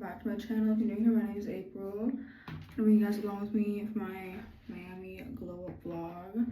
back to my channel. If you're new here, my name is April. I'm gonna bring you guys along with me for my Miami glow up vlog.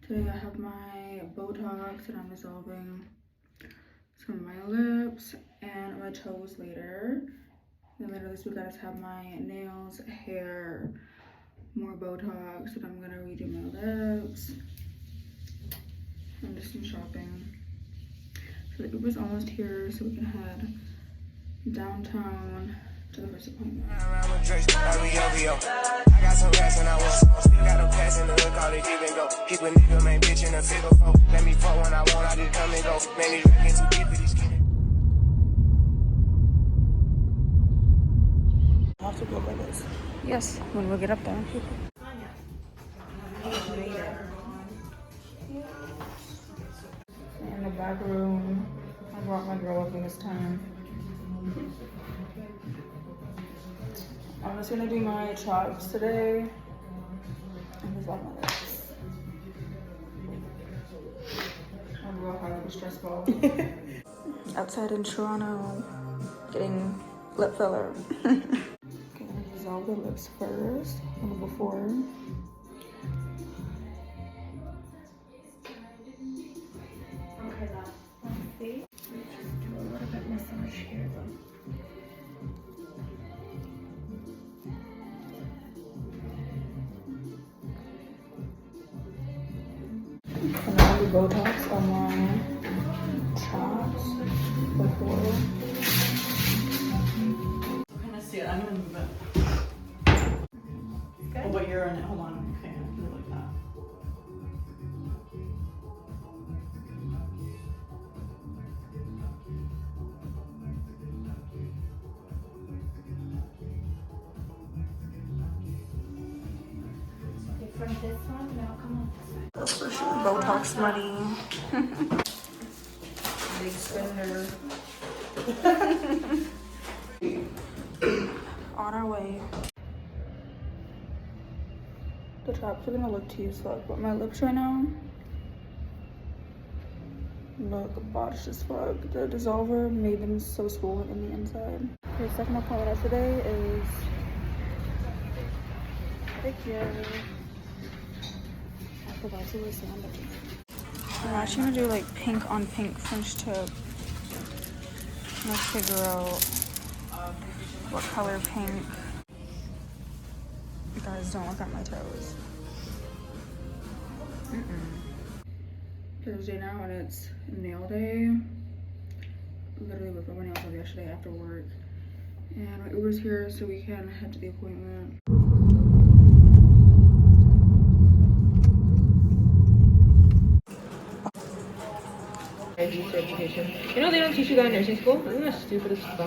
Today I have my Botox that I'm dissolving some of my lips and my toes later. Then later this week I just have my nails, hair, more Botox, and I'm gonna redo my lips and just some shopping. So the Uber's almost here, so we can head downtown to the first appointment. I got some rats and I was still got a pass in the hood, call it give and go. Keep a nigga, man, bitch in a figure four. Let me fuck when I want, I just come and go. Man, these get too deep for these skinny. I'll have to go by this. Yes, when we get up there. In the back room, I brought my girl with me this time. I'm just gonna do my chops today and dissolve my lips. I'm real hard to stressful. Outside in Toronto, getting lip filler. Okay, I'm gonna dissolve the lips first, and the before. Okay, that's see. Just do a little bit massage here though. And now the Botox on my chops before. I'm gonna see it. I'm gonna move it. Oh, but you're in it. Hold on. Okay, I can do it like that. From this one, now come on this side. That's for sure. Botox money. Big spender. On our way. The chops are gonna look too fuck, but my lips right now look botched as fuck. The dissolver made them so swollen on the inside. The second appointment of today is right here. I forgot to lose somebody. I'm actually gonna do like pink on pink French tip. I'm gonna figure out what color pink. You guys don't look at my toes. Thursday now and it's nail day. Literally whipped my nails off yesterday after work. And my Uber's here so we can head to the appointment. Education. You know they don't teach you that in nursing school? Isn't that stupid as fuck? I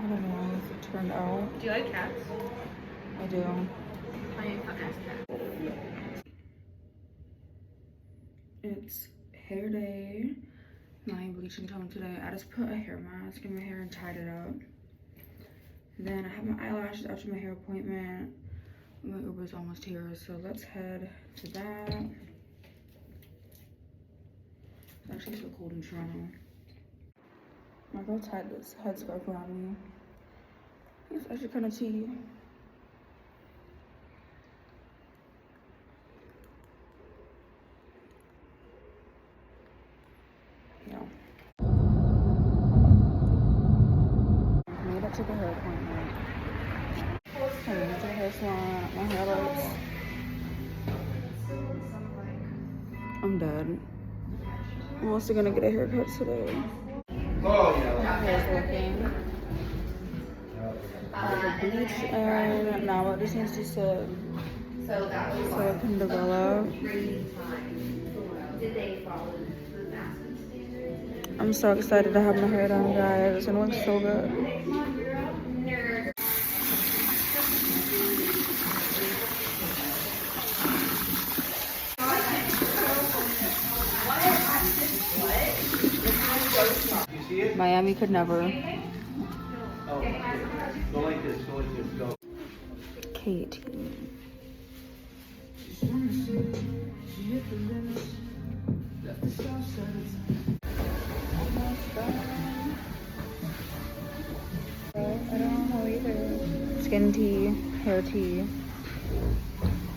don't know if it turned out. Do you like cats? I do. I ain't fucking cat. It's hair day. My bleaching tone today. I just put a hair mask in my hair and tied it up. Then I have my eyelashes after my hair appointment. My Uber's almost here, so let's head to that. It's actually so cold in Toronto. My girl tied this headscarf around me. It's actually kind of tea. Yeah. Made it to the hair appointment. I made it to the hair salon. My hair looks. I'm dead. I'm also gonna get a haircut today. My hair's looking. I have a bleach and now it just needs to sit so it can develop. I'm so excited to have my hair done, guys. It's gonna look so good. Miami could never. Oh, go like this, go. Katie. I don't skin tea, hair tea.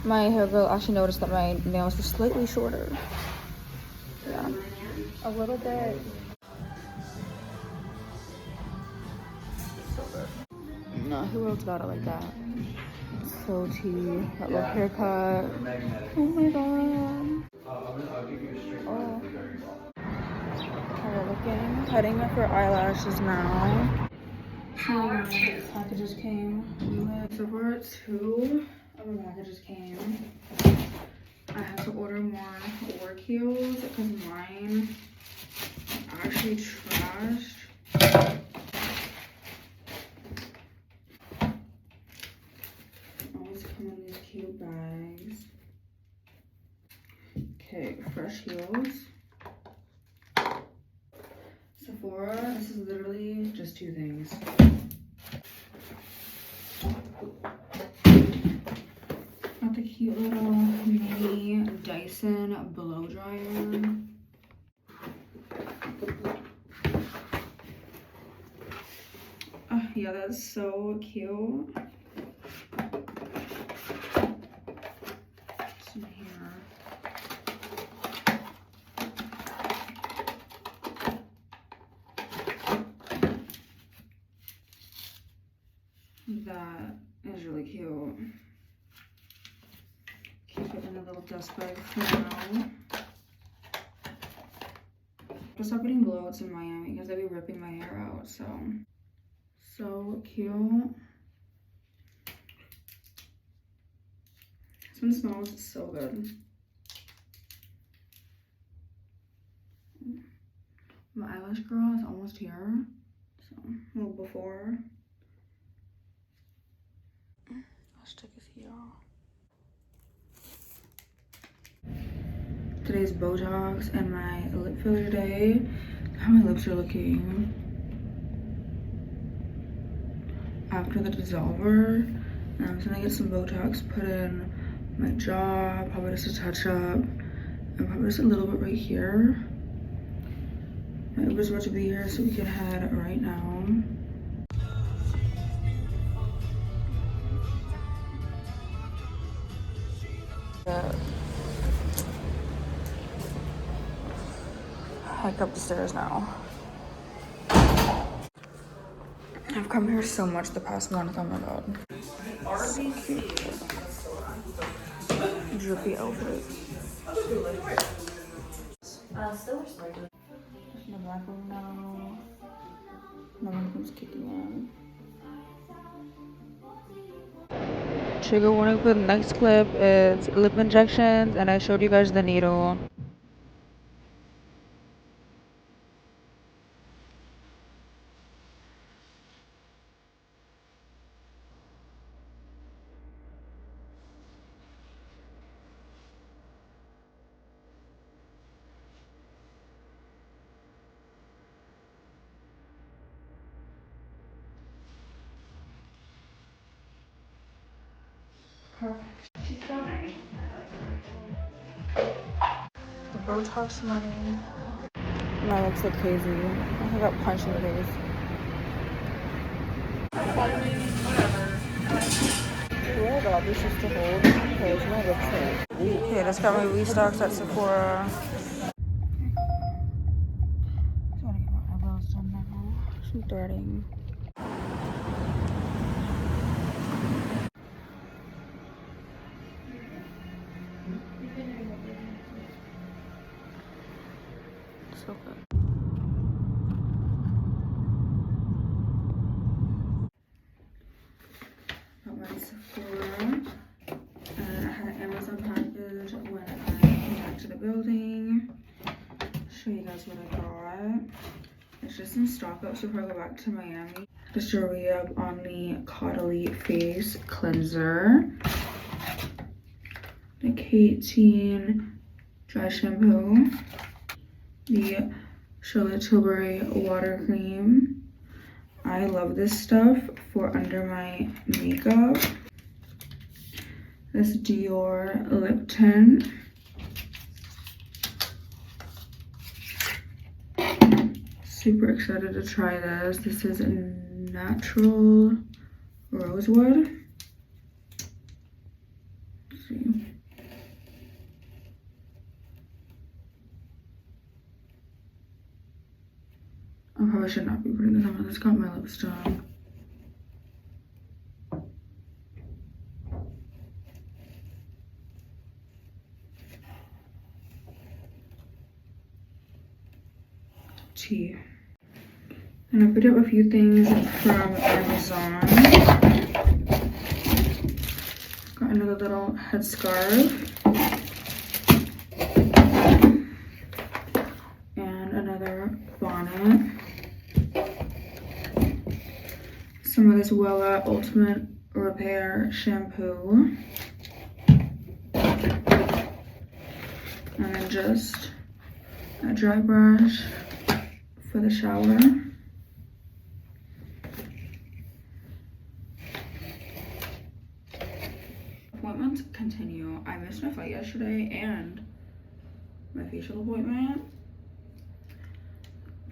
My hair girl actually noticed that my nails were slightly shorter. Yeah, a little bit. So good. No, who else got it like that? So tea, that little haircut. Oh my god. Oh. How we're looking. Heading for eyelashes now. Packages came. So far, 2 of the packages came. I have to order more work heels because mine are actually trashed. Always come in these cute bags. Okay, fresh heels. Sephora, this is literally just 2 things. Got the cute little mini Dyson blow dryer. Oh, yeah, that's so cute. Some hair. That is really cute. Keep it in a little dust bag for now. I'll stop getting blowouts in Miami because I'd be ripping my hair out, so cute. This one smells so good. My eyelash girl is almost here, so a little before. Stick is here. Today's Botox and my lip filler day. How my lips are looking after the dissolver. And I'm gonna get some Botox put in my jaw, probably just a touch up, and probably just a little bit right here. My Uber's about to be here, so we can head right now. Hike up the stairs now. I've come here so much the past month, oh my god. So cute. Drippy outfit. In the black room now. No one comes kicking in. Trigger warning for the next clip is lip injections, and I showed you guys the needle. The Botox money. My lips look crazy. I got punched in the face. Where got this just to hold? Okay, it's my lipstick. Okay, just got my restocks at Sephora. Just wanna get my eyebrows done now. Some threading. So good. Got my Sephora, and I had an Amazon package when I came back to the building. Show you guys what I got. It's just some stock up before I go back to Miami. Just a re-up on the Caudalie face cleanser, the K18 dry shampoo, the Charlotte Tilbury water cream. I love this stuff for under my makeup. This Dior lip tint. Super excited to try this. This is natural Rosewood. Let's see. I probably should not be putting this on. This got my lips done. Tea. And I picked up a few things from Amazon. Got another little headscarf. And another bonnet. Some of this Wella Ultimate Repair shampoo. And then just a dry brush for the shower. Appointments continue. I missed my flight yesterday and my facial appointment.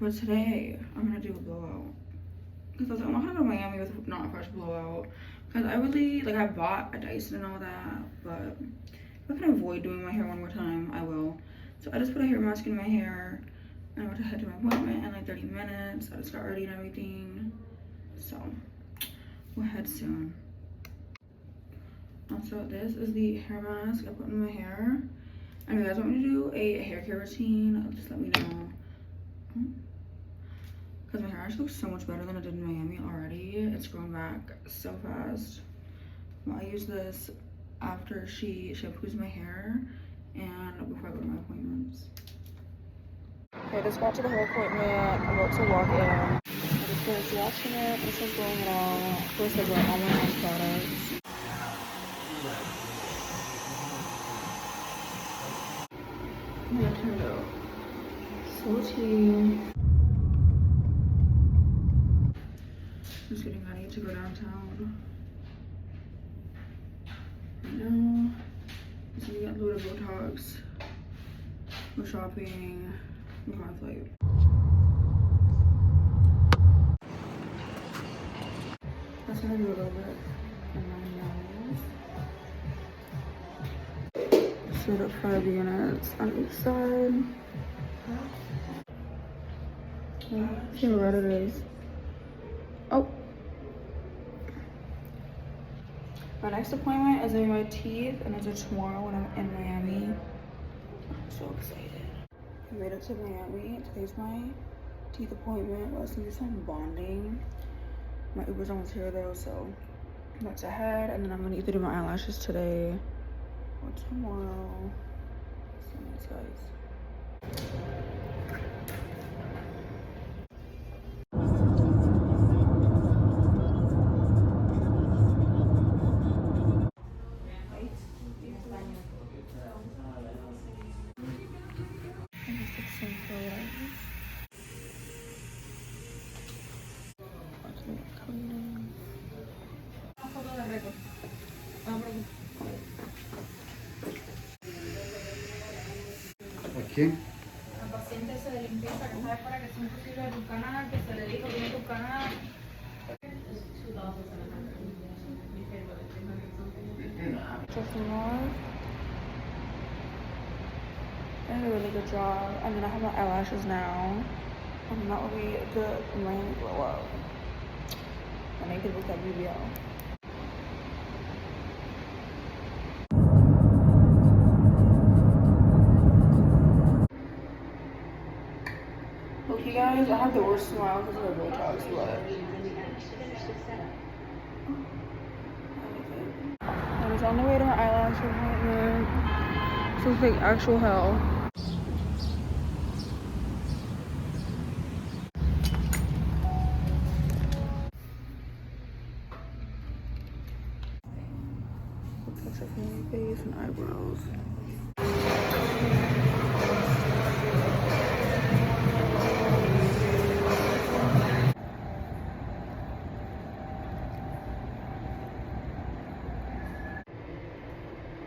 But today I'm gonna do a blowout. Because I was like, I'm not gonna go to Miami with not a fresh blowout. Because I really, like, I bought a Dyson and all that, but if I can avoid doing my hair one more time, I will. So I just put a hair mask in my hair, and I'm about to head to my appointment in like 30 minutes. I just got ready and everything. So we'll head soon. Also, this is the hair mask I put in my hair. And if you guys want me to do a hair care routine, just let me know. Because my hair actually looks so much better than it did in Miami already. It's grown back so fast. Well, I use this after she shampoos my hair and before I go to my appointments. Okay, I just got to the hair appointment. I'm about to walk in. I just finished washing it. This is blowing it all. First, I brought all my house products. Yeah, it turned out so tea. Just getting ready to go downtown. Right now, so we got a load of Botox. We're shopping. We're on a flight. That's gonna do a little bit in my nose. Set up 5 units on each side. See how red it is. Oh. My next appointment is in my teeth, and it's tomorrow when I'm in Miami. I'm so excited. I made it to Miami. Today's my teeth appointment. Let's do some bonding. My Uber's almost here though, so that's ahead. And then I'm gonna either do my eyelashes today or tomorrow. So nice, guys. Aquí. La paciente se de limpieza que sabe para que son posibles de tu canal, que se le dijo que tu canal. Dressing off. I did a really good job. I mean, I have my eyelashes now. And that will be the main glow up. And I can look at BBL. Look, you guys, I have the worst smile because of the Botox, but I was on the way to my eyelash appointment. This is like actual hell. Touch up my face and eyebrows.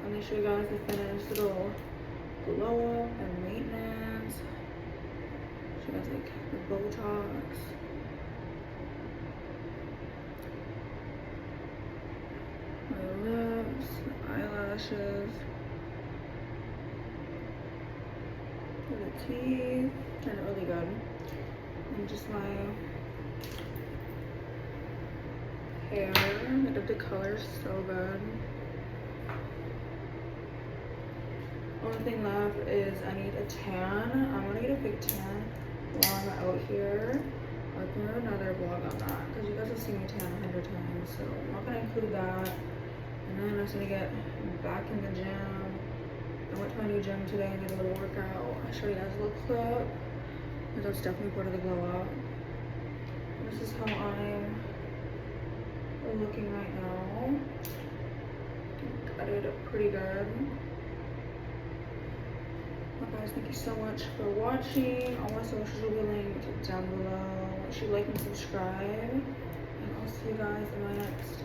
Let me show you guys the finished little glow up and maintenance. Show you guys like the Botox. my lips, my eyelashes, the teeth, turned out really good. And just my hair, I did the color so good. Only thing left is I need a tan. I'm gonna get a big tan while I'm out here. I'll do another vlog on that because you guys have seen me tan 100 times, so I'm not gonna include that. And then I'm just gonna get back in the gym. I went to my new gym today and did a little workout. I'll show you guys a little clip because that's definitely part of the glow up. This is how I'm looking right now. I did pretty good. Well, guys, thank you so much for watching. All my socials will be linked down below. Make sure you like and subscribe. And I'll see you guys in my next